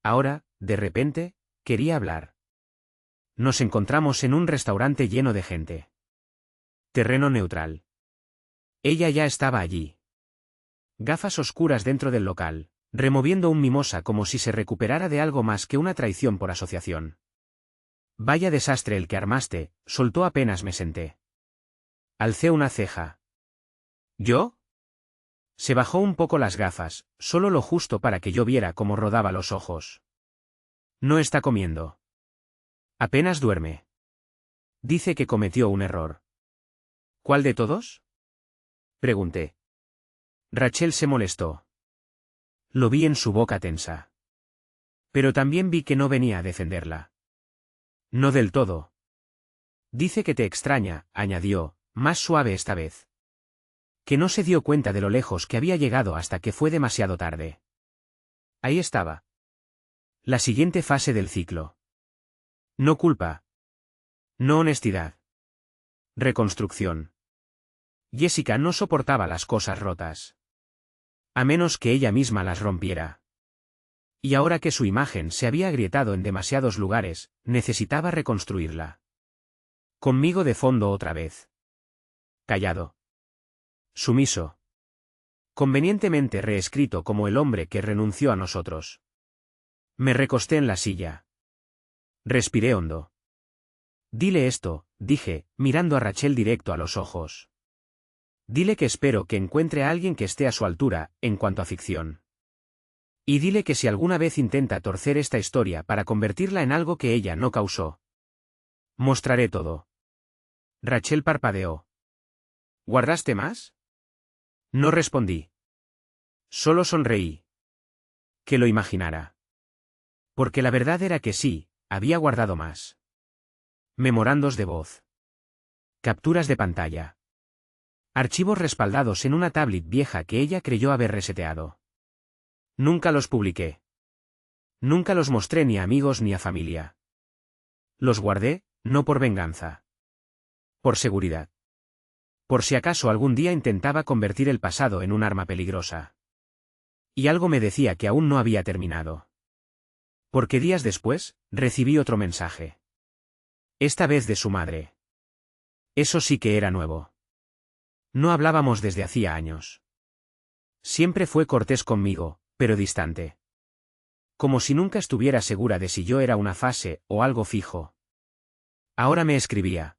Ahora, de repente, quería hablar. Nos encontramos en un restaurante lleno de gente. Terreno neutral. Ella ya estaba allí. Gafas oscuras dentro del local, removiendo un mimosa como si se recuperara de algo más que una traición por asociación. Vaya desastre el que armaste, soltó apenas me senté. Alcé una ceja. ¿Yo? Se bajó un poco las gafas, solo lo justo para que yo viera cómo rodaba los ojos. No está comiendo. Apenas duerme. Dice que cometió un error. ¿Cuál de todos? Pregunté. Rachel se molestó. Lo vi en su boca tensa. Pero también vi que no venía a defenderla. No del todo. Dice que te extraña, añadió, más suave esta vez. Que no se dio cuenta de lo lejos que había llegado hasta que fue demasiado tarde. Ahí estaba. La siguiente fase del ciclo. No culpa. No honestidad. Reconstrucción. Jessica no soportaba las cosas rotas. A menos que ella misma las rompiera. Y ahora que su imagen se había agrietado en demasiados lugares, necesitaba reconstruirla. Conmigo de fondo otra vez. Callado. Sumiso. Convenientemente reescrito como el hombre que renunció a nosotros. Me recosté en la silla. Respiré hondo. Dile esto, dije, mirando a Rachel directo a los ojos. Dile que espero que encuentre a alguien que esté a su altura, en cuanto a ficción. Y dile que si alguna vez intenta torcer esta historia para convertirla en algo que ella no causó. Mostraré todo. Rachel parpadeó. ¿Guardaste más? No respondí. Solo sonreí. Que lo imaginara. Porque la verdad era que sí, había guardado más. Memorandos de voz. Capturas de pantalla. Archivos respaldados en una tablet vieja que ella creyó haber reseteado. Nunca los publiqué. Nunca los mostré ni a amigos ni a familia. Los guardé, no por venganza. Por seguridad. Por si acaso algún día intentaba convertir el pasado en un arma peligrosa. Y algo me decía que aún no había terminado. Porque días después, recibí otro mensaje. Esta vez de su madre. Eso sí que era nuevo. No hablábamos desde hacía años. Siempre fue cortés conmigo, pero distante. Como si nunca estuviera segura de si yo era una fase o algo fijo. Ahora me escribía.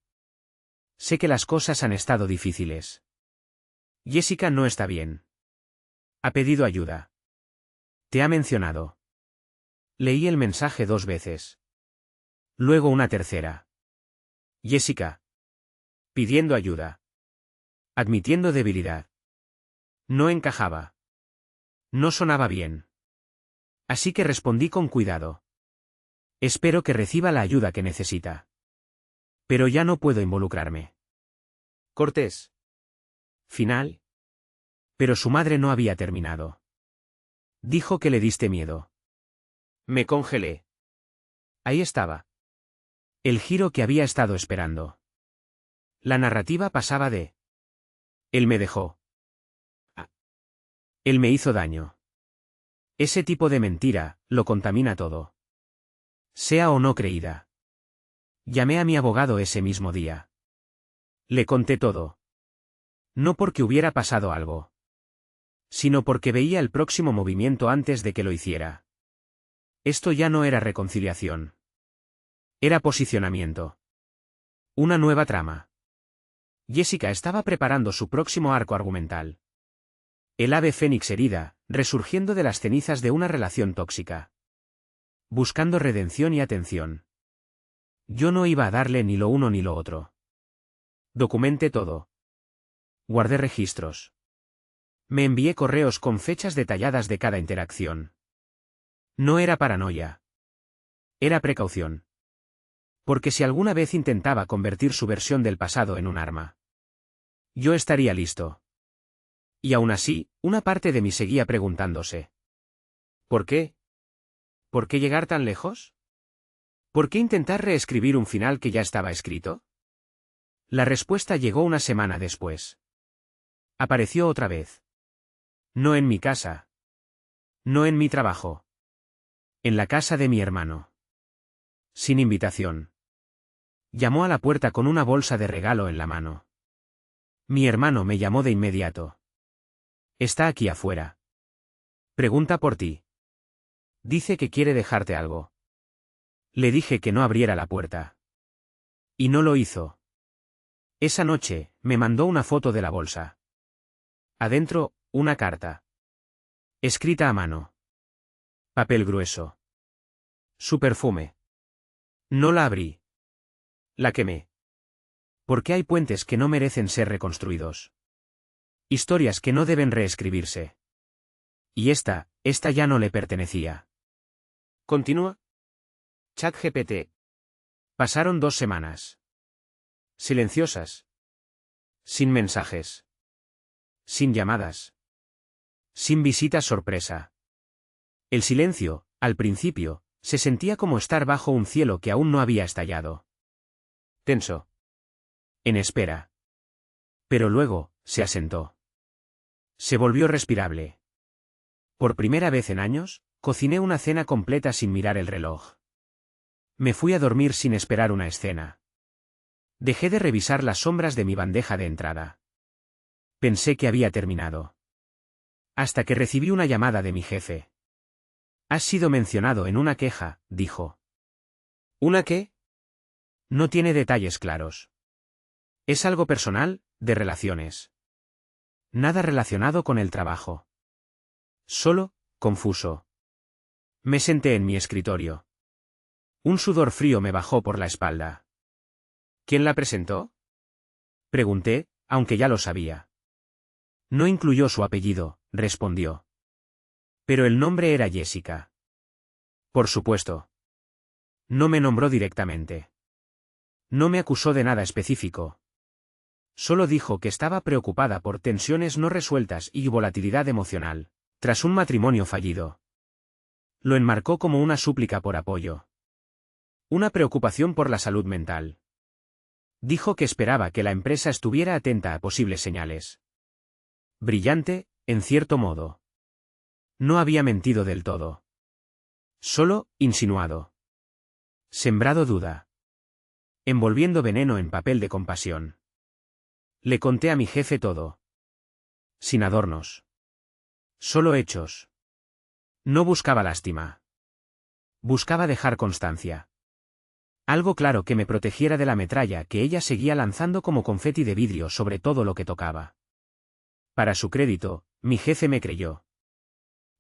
Sé que las cosas han estado difíciles. Jessica no está bien. Ha pedido ayuda. Te ha mencionado. Leí el mensaje 2 veces. Luego una tercera. Jessica. Pidiendo ayuda. Admitiendo debilidad. No encajaba. No sonaba bien. Así que respondí con cuidado. Espero que reciba la ayuda que necesita. Pero ya no puedo involucrarme. Cortés. Final. Pero su madre no había terminado. Dijo que le diste miedo. Me congelé. Ahí estaba. El giro que había estado esperando. La narrativa pasaba de... Él me dejó. Él me hizo daño. Ese tipo de mentira, lo contamina todo. Sea o no creída. Llamé a mi abogado ese mismo día. Le conté todo. No porque hubiera pasado algo. Sino porque veía el próximo movimiento antes de que lo hiciera. Esto ya no era reconciliación. Era posicionamiento. Una nueva trama. Jessica estaba preparando su próximo arco argumental. El ave fénix herida, resurgiendo de las cenizas de una relación tóxica. Buscando redención y atención. Yo no iba a darle ni lo uno ni lo otro. Documenté todo. Guardé registros. Me envié correos con fechas detalladas de cada interacción. No era paranoia. Era precaución. Porque si alguna vez intentaba convertir su versión del pasado en un arma, yo estaría listo. Y aún así, una parte de mí seguía preguntándose. ¿Por qué? ¿Por qué llegar tan lejos? ¿Por qué intentar reescribir un final que ya estaba escrito? La respuesta llegó una semana después. Apareció otra vez. No en mi casa. No en mi trabajo. En la casa de mi hermano. Sin invitación. Llamó a la puerta con una bolsa de regalo en la mano. Mi hermano me llamó de inmediato. Está aquí afuera. Pregunta por ti. Dice que quiere dejarte algo. Le dije que no abriera la puerta. Y no lo hizo. Esa noche, me mandó una foto de la bolsa. Adentro, una carta. Escrita a mano. Papel grueso. Su perfume. No la abrí. La quemé. Porque hay puentes que no merecen ser reconstruidos. Historias que no deben reescribirse. Y esta ya no le pertenecía. Continúa. ChatGPT. Pasaron 2 semanas. Silenciosas. Sin mensajes. Sin llamadas. Sin visitas sorpresa. El silencio, al principio, se sentía como estar bajo un cielo que aún no había estallado. Tenso. En espera. Pero luego, se asentó. Se volvió respirable. Por primera vez en años, cociné una cena completa sin mirar el reloj. Me fui a dormir sin esperar una escena. Dejé de revisar las sombras de mi bandeja de entrada. Pensé que había terminado. Hasta que recibí una llamada de mi jefe. Has sido mencionado en una queja, dijo. ¿Una qué? No tiene detalles claros. Es algo personal, de relaciones. Nada relacionado con el trabajo. Solo, confuso. Me senté en mi escritorio. Un sudor frío me bajó por la espalda. ¿Quién la presentó? Pregunté, aunque ya lo sabía. No incluyó su apellido, respondió. Pero el nombre era Jessica. Por supuesto. No me nombró directamente. No me acusó de nada específico. Solo dijo que estaba preocupada por tensiones no resueltas y volatilidad emocional, tras un matrimonio fallido. Lo enmarcó como una súplica por apoyo. Una preocupación por la salud mental. Dijo que esperaba que la empresa estuviera atenta a posibles señales. Brillante, en cierto modo. No había mentido del todo. Solo, insinuado. Sembrado duda. Envolviendo veneno en papel de compasión. Le conté a mi jefe todo. Sin adornos. Solo hechos. No buscaba lástima. Buscaba dejar constancia. Algo claro que me protegiera de la metralla que ella seguía lanzando como confeti de vidrio sobre todo lo que tocaba. Para su crédito, mi jefe me creyó.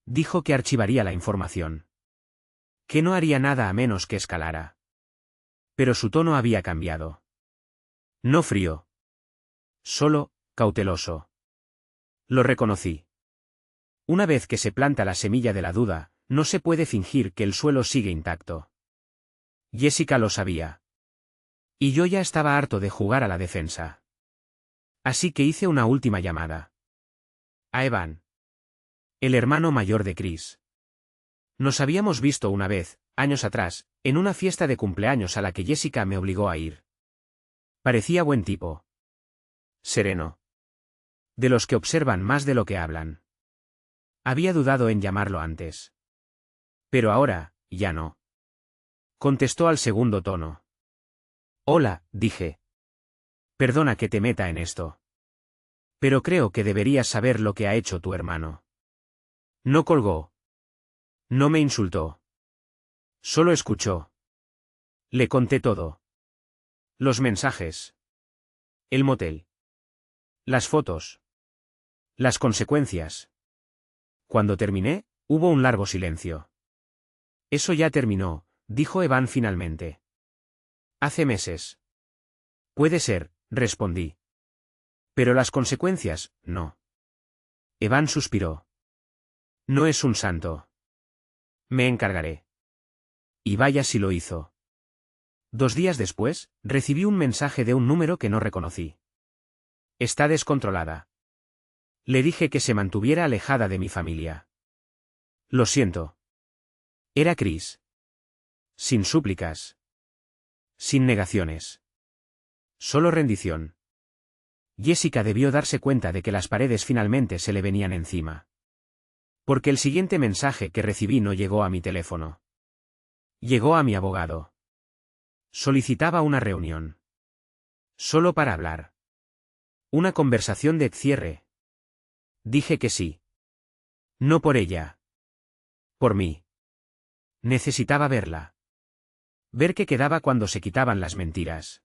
Dijo que archivaría la información. Que no haría nada a menos que escalara. Pero su tono había cambiado. No frío. Solo, cauteloso. Lo reconocí. Una vez que se planta la semilla de la duda, no se puede fingir que el suelo sigue intacto. Jessica lo sabía. Y yo ya estaba harto de jugar a la defensa. Así que hice una última llamada. A Evan. El hermano mayor de Chris. Nos habíamos visto una vez, años atrás, en una fiesta de cumpleaños a la que Jessica me obligó a ir. Parecía buen tipo. Sereno. De los que observan más de lo que hablan. Había dudado en llamarlo antes. Pero ahora, ya no. Contestó al segundo tono. Hola, dije. Perdona que te meta en esto. Pero creo que deberías saber lo que ha hecho tu hermano. No colgó. No me insultó. Solo escuchó. Le conté todo. Los mensajes. El motel. Las fotos. Las consecuencias. Cuando terminé, hubo un largo silencio. Eso ya terminó, dijo Evan finalmente. Hace meses. Puede ser, respondí. Pero las consecuencias, no. Evan suspiró. No es un santo. Me encargaré. Y vaya si lo hizo. 2 días después, recibí un mensaje de un número que no reconocí. Está descontrolada. Le dije que se mantuviera alejada de mi familia. Lo siento. Era Chris. Sin súplicas. Sin negaciones. Solo rendición. Jessica debió darse cuenta de que las paredes finalmente se le venían encima. Porque el siguiente mensaje que recibí no llegó a mi teléfono. Llegó a mi abogado. Solicitaba una reunión. Solo para hablar. Una conversación de cierre. Dije que sí. No por ella. Por mí. Necesitaba verla. Ver qué quedaba cuando se quitaban las mentiras.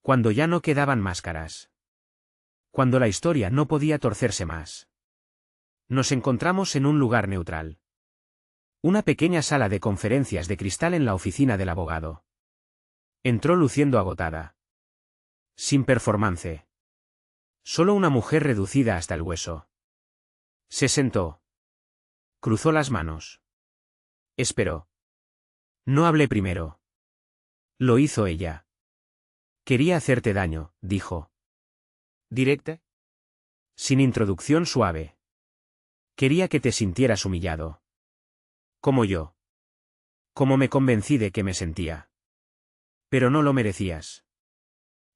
Cuando ya no quedaban máscaras. Cuando la historia no podía torcerse más. Nos encontramos en un lugar neutral. Una pequeña sala de conferencias de cristal en la oficina del abogado. Entró luciendo agotada. Sin performance. Solo una mujer reducida hasta el hueso. Se sentó. Cruzó las manos. Esperó. No hablé primero. Lo hizo ella. Quería hacerte daño, dijo. ¿Directa? Sin introducción suave. Quería que te sintieras humillado. Como yo. Como me convencí de que me sentía. Pero no lo merecías.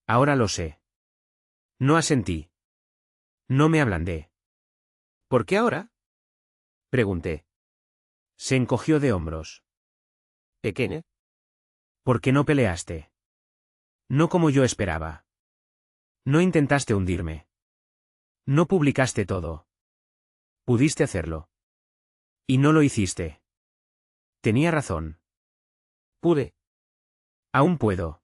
Ahora lo sé. No asentí. No me ablandé. ¿Por qué ahora? Pregunté. Se encogió de hombros. ¿Pequeña? ¿Por qué no peleaste? No como yo esperaba. No intentaste hundirme. No publicaste todo. Pudiste hacerlo. Y no lo hiciste. Tenía razón. Pude. Aún puedo.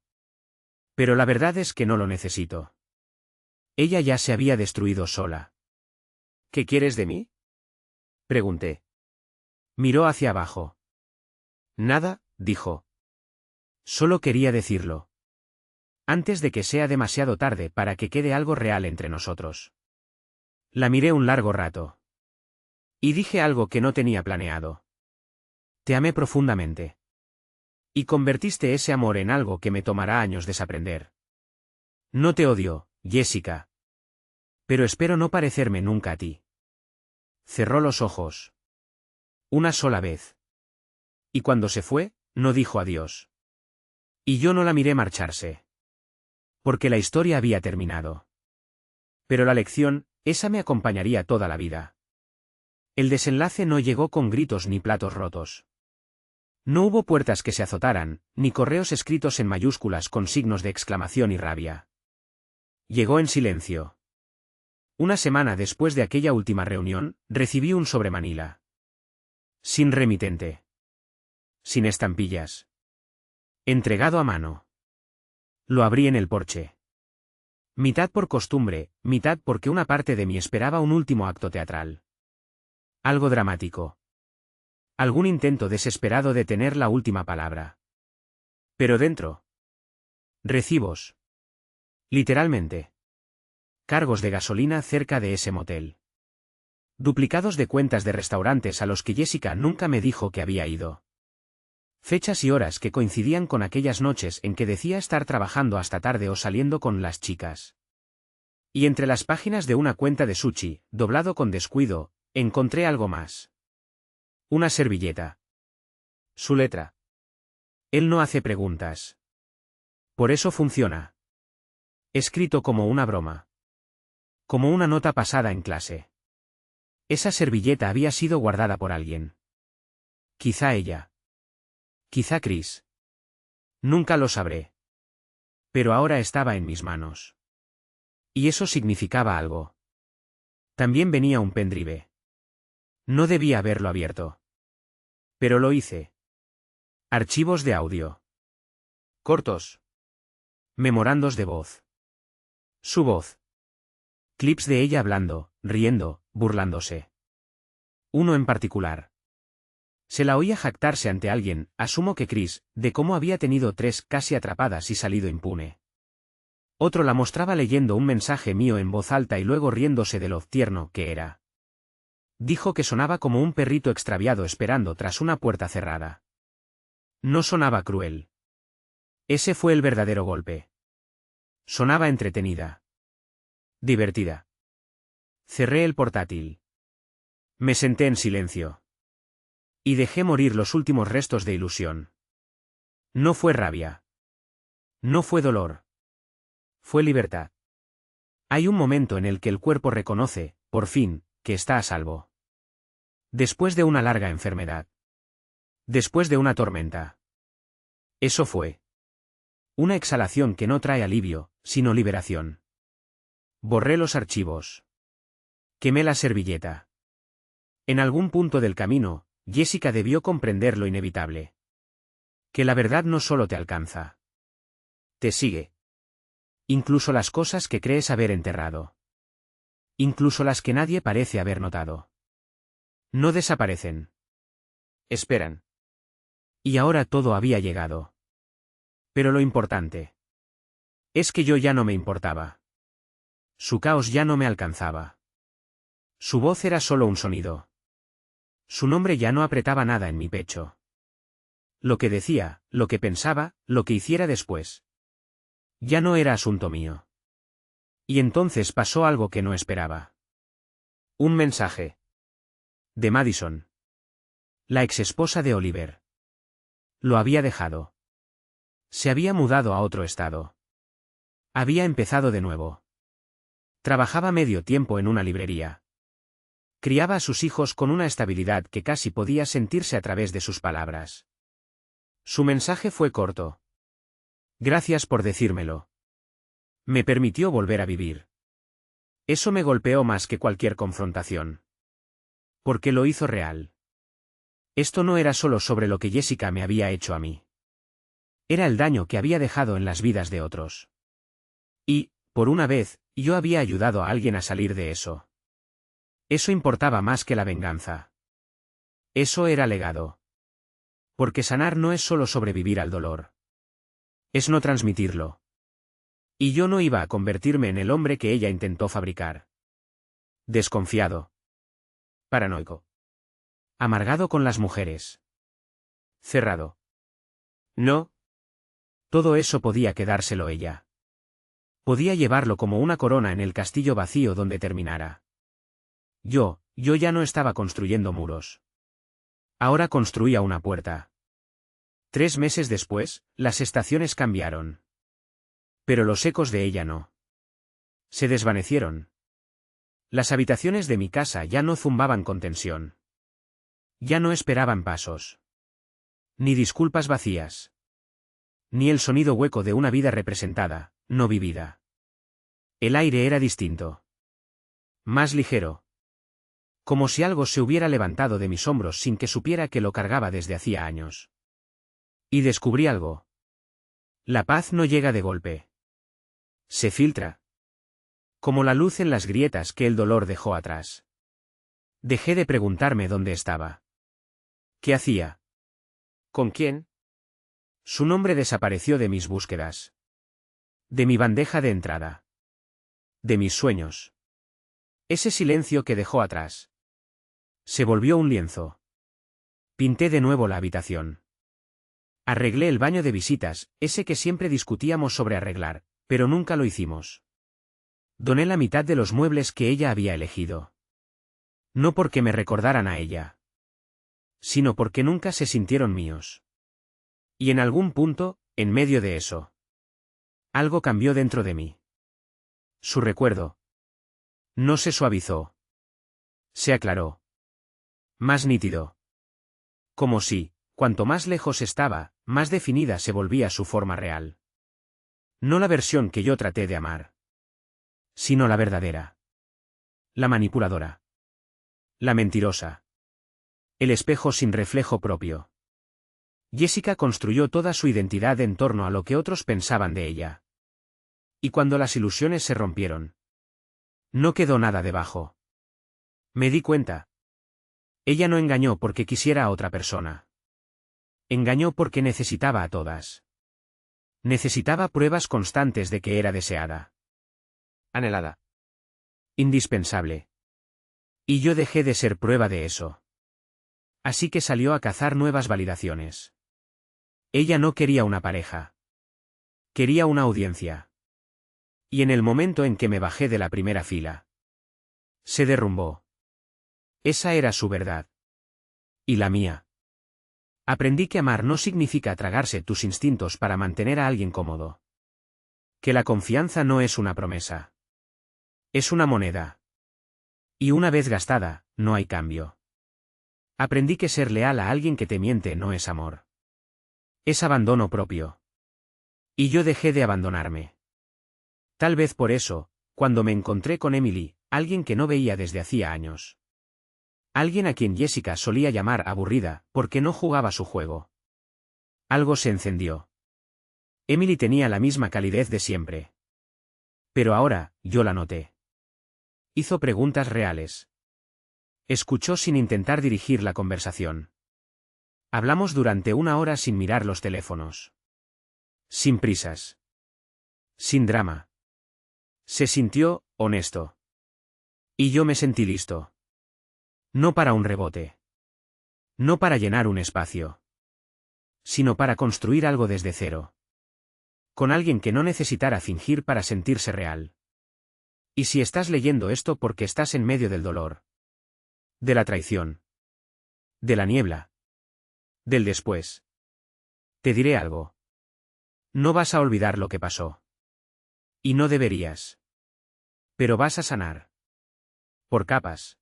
Pero la verdad es que no lo necesito. Ella ya se había destruido sola. ¿Qué quieres de mí? Pregunté. Miró hacia abajo. Nada, dijo. Solo quería decirlo. Antes de que sea demasiado tarde para que quede algo real entre nosotros. La miré un largo rato. Y dije algo que no tenía planeado. Te amé profundamente. Y convertiste ese amor en algo que me tomará años desaprender. No te odio, Jessica. Pero espero no parecerme nunca a ti. Cerró los ojos. Una sola vez. Y cuando se fue, no dijo adiós. Y yo no la miré marcharse. Porque la historia había terminado. Pero la lección, esa me acompañaría toda la vida. El desenlace no llegó con gritos ni platos rotos. No hubo puertas que se azotaran, ni correos escritos en mayúsculas con signos de exclamación y rabia. Llegó en silencio. Una semana después de aquella última reunión, recibí un sobre Manila. Sin remitente. Sin estampillas. Entregado a mano. Lo abrí en el porche. Mitad por costumbre, mitad porque una parte de mí esperaba un último acto teatral. Algo dramático. Algún intento desesperado de tener la última palabra. Pero dentro. Recibos. Literalmente. Cargos de gasolina cerca de ese motel. Duplicados de cuentas de restaurantes a los que Jessica nunca me dijo que había ido. Fechas y horas que coincidían con aquellas noches en que decía estar trabajando hasta tarde o saliendo con las chicas. Y entre las páginas de una cuenta de sushi, doblado con descuido, encontré algo más. Una servilleta. Su letra. Él no hace preguntas. Por eso funciona. Escrito como una broma. Como una nota pasada en clase. Esa servilleta había sido guardada por alguien. Quizá ella. Quizá Chris. Nunca lo sabré. Pero ahora estaba en mis manos. Y eso significaba algo. También venía un pendrive. No debía haberlo abierto. Pero lo hice. Archivos de audio. Cortos. Memorandos de voz. Su voz. Clips de ella hablando, riendo, burlándose. Uno en particular. Se la oía jactarse ante alguien, asumo que Chris, de cómo había tenido 3 casi atrapadas y salido impune. Otro la mostraba leyendo un mensaje mío en voz alta y luego riéndose de lo tierno que era. Dijo que sonaba como un perrito extraviado esperando tras una puerta cerrada. No sonaba cruel. Ese fue el verdadero golpe. Sonaba entretenida. Divertida. Cerré el portátil. Me senté en silencio. Y dejé morir los últimos restos de ilusión. No fue rabia. No fue dolor. Fue libertad. Hay un momento en el que el cuerpo reconoce, por fin, que está a salvo. Después de una larga enfermedad. Después de una tormenta. Eso fue. Una exhalación que no trae alivio, sino liberación. Borré los archivos. Quemé la servilleta. En algún punto del camino, Jessica debió comprender lo inevitable. Que la verdad no solo te alcanza. Te sigue. Incluso las cosas que crees haber enterrado. Incluso las que nadie parece haber notado. No desaparecen. Esperan. Y ahora todo había llegado. Pero lo importante. Es que yo ya no me importaba. Su caos ya no me alcanzaba. Su voz era solo un sonido. Su nombre ya no apretaba nada en mi pecho. Lo que decía, lo que pensaba, lo que hiciera después. Ya no era asunto mío. Y entonces pasó algo que no esperaba. Un mensaje. De Madison. La exesposa de Oliver. Lo había dejado. Se había mudado a otro estado. Había empezado de nuevo. Trabajaba medio tiempo en una librería. Criaba a sus hijos con una estabilidad que casi podía sentirse a través de sus palabras. Su mensaje fue corto. Gracias por decírmelo. Me permitió volver a vivir. Eso me golpeó más que cualquier confrontación. Porque lo hizo real. Esto no era solo sobre lo que Jessica me había hecho a mí. Era el daño que había dejado en las vidas de otros. Y, por una vez, yo había ayudado a alguien a salir de eso. Eso importaba más que la venganza. Eso era legado. Porque sanar no es solo sobrevivir al dolor. Es no transmitirlo. Y yo no iba a convertirme en el hombre que ella intentó fabricar. Desconfiado. Paranoico. Amargado con las mujeres. Cerrado. No. Todo eso podía quedárselo ella. Podía llevarlo como una corona en el castillo vacío donde terminara. Yo ya no estaba construyendo muros. Ahora construía una puerta. 3 meses después, las estaciones cambiaron. Pero los ecos de ella no. Se desvanecieron. Las habitaciones de mi casa ya no zumbaban con tensión. Ya no esperaban pasos. Ni disculpas vacías. Ni el sonido hueco de una vida representada, no vivida. El aire era distinto. Más ligero. Como si algo se hubiera levantado de mis hombros sin que supiera que lo cargaba desde hacía años. Y descubrí algo. La paz no llega de golpe. Se filtra. Como la luz en las grietas que el dolor dejó atrás. Dejé de preguntarme dónde estaba. ¿Qué hacía? ¿Con quién? Su nombre desapareció de mis búsquedas. De mi bandeja de entrada. De mis sueños. Ese silencio que dejó atrás. Se volvió un lienzo. Pinté de nuevo la habitación. Arreglé el baño de visitas, ese que siempre discutíamos sobre arreglar, pero nunca lo hicimos. Doné la mitad de los muebles que ella había elegido. No porque me recordaran a ella, sino porque nunca se sintieron míos. Y en algún punto, en medio de eso, algo cambió dentro de mí. Su recuerdo no se suavizó. Se aclaró. Más nítido. Como si, cuanto más lejos estaba, más definida se volvía su forma real. No la versión que yo traté de amar, sino la verdadera. La manipuladora. La mentirosa. El espejo sin reflejo propio. Jessica construyó toda su identidad en torno a lo que otros pensaban de ella. Y cuando las ilusiones se rompieron, no quedó nada debajo. Me di cuenta. Ella no engañó porque quisiera a otra persona. Engañó porque necesitaba a todas. Necesitaba pruebas constantes de que era deseada. Anhelada. Indispensable. Y yo dejé de ser prueba de eso. Así que salió a cazar nuevas validaciones. Ella no quería una pareja. Quería una audiencia. Y en el momento en que me bajé de la primera fila, se derrumbó. Esa era su verdad. Y la mía. Aprendí que amar no significa tragarse tus instintos para mantener a alguien cómodo. Que la confianza no es una promesa. Es una moneda. Y una vez gastada, no hay cambio. Aprendí que ser leal a alguien que te miente no es amor. Es abandono propio. Y yo dejé de abandonarme. Tal vez por eso, cuando me encontré con Emily, alguien que no veía desde hacía años. Alguien a quien Jessica solía llamar aburrida, porque no jugaba su juego. Algo se encendió. Emily tenía la misma calidez de siempre. Pero ahora, yo la noté. Hizo preguntas reales. Escuchó sin intentar dirigir la conversación. Hablamos durante 1 hora sin mirar los teléfonos. Sin prisas. Sin drama. Se sintió honesto. Y yo me sentí listo. No para un rebote. No para llenar un espacio. Sino para construir algo desde cero. Con alguien que no necesitara fingir para sentirse real. Y si estás leyendo esto porque estás en medio del dolor. De la traición. De la niebla. Del después. Te diré algo. No vas a olvidar lo que pasó. Y no deberías. Pero vas a sanar. Por capas.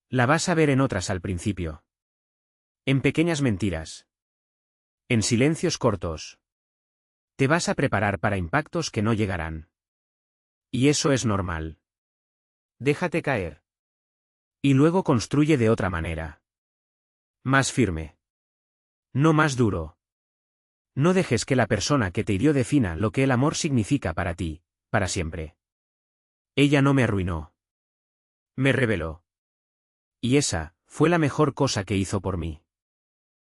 La vas a ver en otras al principio. En pequeñas mentiras. En silencios cortos. Te vas a preparar para impactos que no llegarán. Y eso es normal. Déjate caer. Y luego construye de otra manera. Más firme. No más duro. No dejes que la persona que te hirió defina lo que el amor significa para ti, para siempre. Ella no me arruinó. Me reveló. Y esa fue la mejor cosa que hizo por mí.